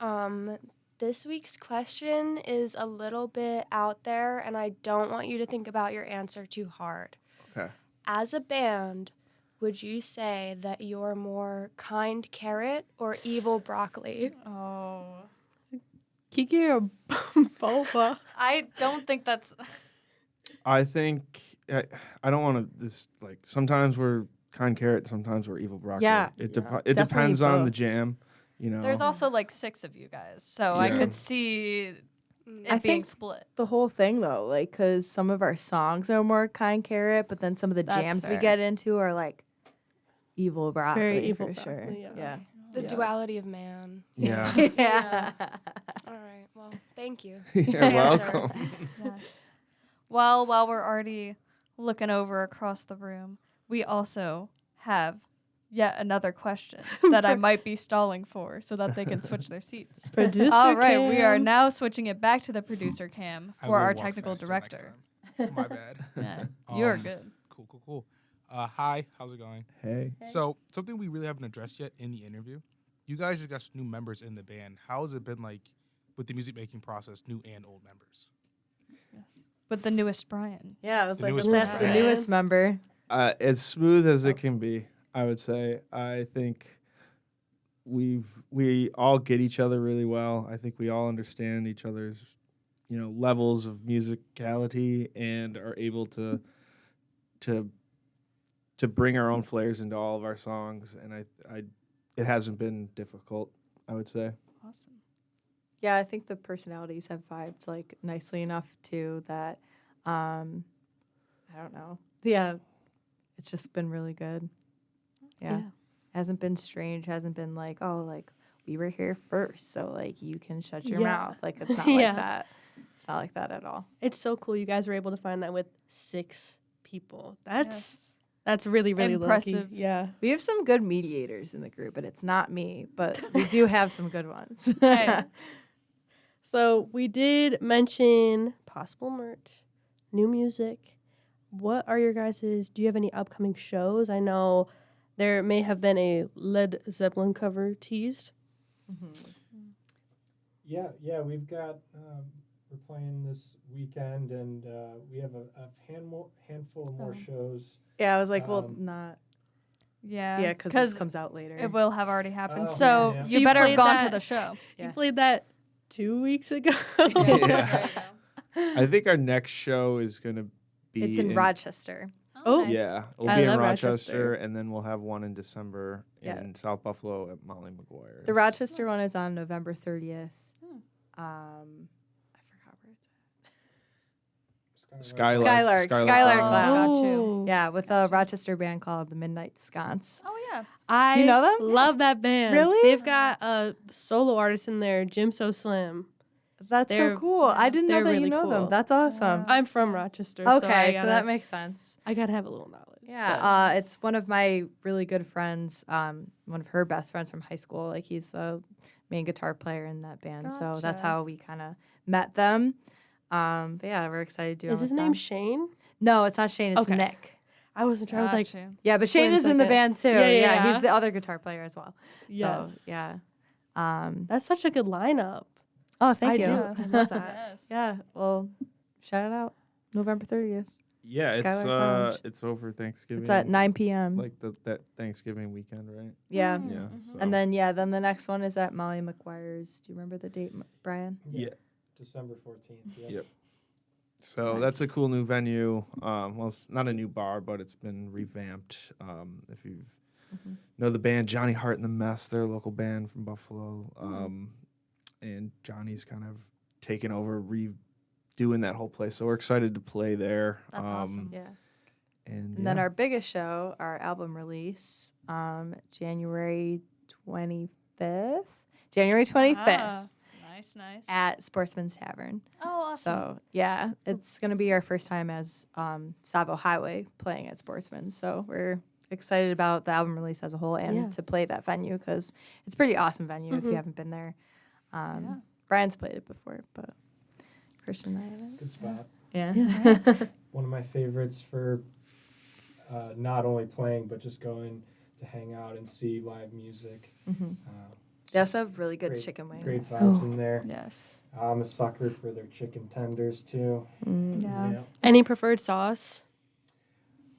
This week's question is a little bit out there, and I don't want you to think about your answer too hard. Okay. As a band, would you say that you're more kind carrot or evil broccoli? Oh. Kiki or Boba? I don't think that's... I think I don't want to. This like sometimes we're kind carrot, sometimes we're evil broccoli. Yeah. It Definitely depends on the both. jam. You know. There's also like 6 of you guys, so I Yeah. could see it I being think split. the whole thing though, like, because some of our songs are more kind carrot, but then some of the That's jams we fair. get into are like evil broccoli. Very evil for sure. broccoli, yeah. The duality of man. Yeah. Yeah. All right. Well, thank you. You're Answer. welcome. Yes. Well, while we're already looking over across the room, we also have yet another question that I might be stalling for so that they can switch their seats. Producer All right, we are Cam. now switching it back to the producer cam I for will our walk technical faster next director. time. My bad. Yeah, you're Um, good. Cool. Hi, how's it going? Hey. So, something we really haven't addressed yet in the interview. You guys just got some new members in the band. How has it been like with the music making process, new and old members? Yes. With the newest Brian. Yeah, I was The like, newest that's member. the newest member. As smooth as it can be, I would say. I think we all get each other really well. I think we all understand each other's, levels of musicality and are able to bring our own flares into all of our songs. And it hasn't been difficult, I would say. Awesome. Yeah, I think the personalities have vibed like nicely enough too that I don't know. Yeah, it's just been really good. Yeah. Hasn't been strange, hasn't been like, oh, like we were here first, so like you can shut your Yeah. mouth. Like it's not Yeah. like that. It's not like that at all. It's so cool you guys were able to find that with 6 people. That's Yes. that's really, really Impressive. lucky. Yeah. We have some good mediators in the group, but it's not me. But we do have some good ones. Hey. So we did mention possible merch, new music. What are your guys's? Do you have any upcoming shows? I know there may have been a Led Zeppelin cover teased. Yeah, we've got. We're playing this weekend, and we have a handful of more shows. Yeah, I was like, well, Um, not. Yeah. Yeah, because this comes out later. it will have already happened. Oh, so yeah. So you you better have played gone to that- the show. Yeah. You played that 2 weeks ago. Yeah. I think our next show is going to be It's in Rochester. Oh, nice. Yeah, we'll I be in love Rochester, Rochester. and then we'll have one in December Yeah. in South Buffalo at Molly McGuire. The Rochester one is on November 30th. I forgot where it's at. Skylark. Skylark Oh, Lounge. got you. Yeah, with a Rochester band called the Midnight Sconce. Oh yeah. I Do you know them? love that band. Really? They've got a solo artist in there, Jim So Slim. That's They're- so cool. I didn't know they're that you really know them. cool. That's awesome. I'm from Rochester. Okay, so so that makes sense. I gotta have a little knowledge. Yeah, it's one of my really good friends, one of her best friends from high school. Like he's the main guitar player in that band. So that's Gotcha. how we kind of met them. But yeah, we're excited to do Is his name Shane? No, it's not Shane. It's Okay. Nick. I wasn't sure. I was like, Got you. Yeah, but Shane Wait a is in the second. band too. Yeah. He's the other guitar player as well. yes. So yeah. That's such a good lineup. Oh, thank I you. do. I love that. Yes. Yeah. Well, shout it out. November 30th. Yeah, Skylark Lounge. it's over Thanksgiving. It's at 9 p.m. Like that Thanksgiving weekend, right? Yeah. Mm. Yeah. Mhm. so- And then the next one is at Molly McGuire's. Do you remember the date, Brian? Yeah. December 14th. Yeah. Yep. So that's a cool new venue. Well, it's not a new bar, but it's been revamped. If you know the band Johnny Hart and the Mess, they're a local band from Buffalo. And Johnny's kind of taken over, redoing that whole place. So we're excited to play there. That's awesome. Yeah. And, And then our biggest show, our album release, January 25th. January 25th Ah, nice. at Sportsman's Tavern. Oh, awesome. So, yeah, it's going to be our first time as Tsavo Highway playing at Sportsman's. So, we're excited about the album release as a whole and Yeah. to play that venue because it's a pretty awesome venue if you haven't been there. Brian's played it before, but Christian and I haven't. Good spot. Yeah. One of my favorites for not only playing but just going to hang out and see live music. They also have really good Great- chicken wings. Great vibes in there. Yes. I'm a sucker for their chicken tenders too. Yeah. Any preferred sauce?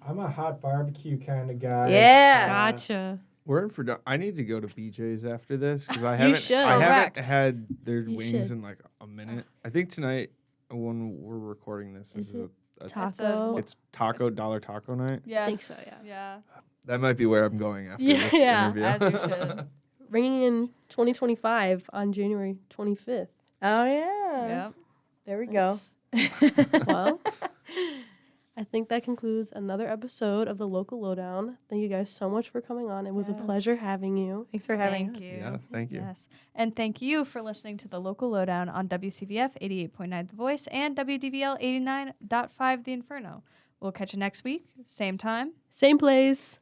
I'm a hot barbecue kind of guy. Yeah. Gotcha. we're in Fredonia. I need to go to BJ's after this because I You haven't. should. I haven't Correct. had their You wings should. in like a minute. I think tonight when we're recording this, Is this is it a Taco. it's dollar taco night. Yes. think so, yeah. Yeah. That might be where I'm going after Yeah, this yeah, interview. As you should. Ringing in 2025 on January 25th. Oh, yeah. Yep. There we go. Well, I think that concludes another episode of the Local Lowdown. Thank you guys so much for coming on. It was a pleasure Yes. having you. Thanks for having Thank us. you. Yes, thank you. Yes. And thank you for listening to the Local Lowdown on WCVF 88.9 The Voice and WDVL 89.5 The Inferno. We'll catch you next week, same time. Same place.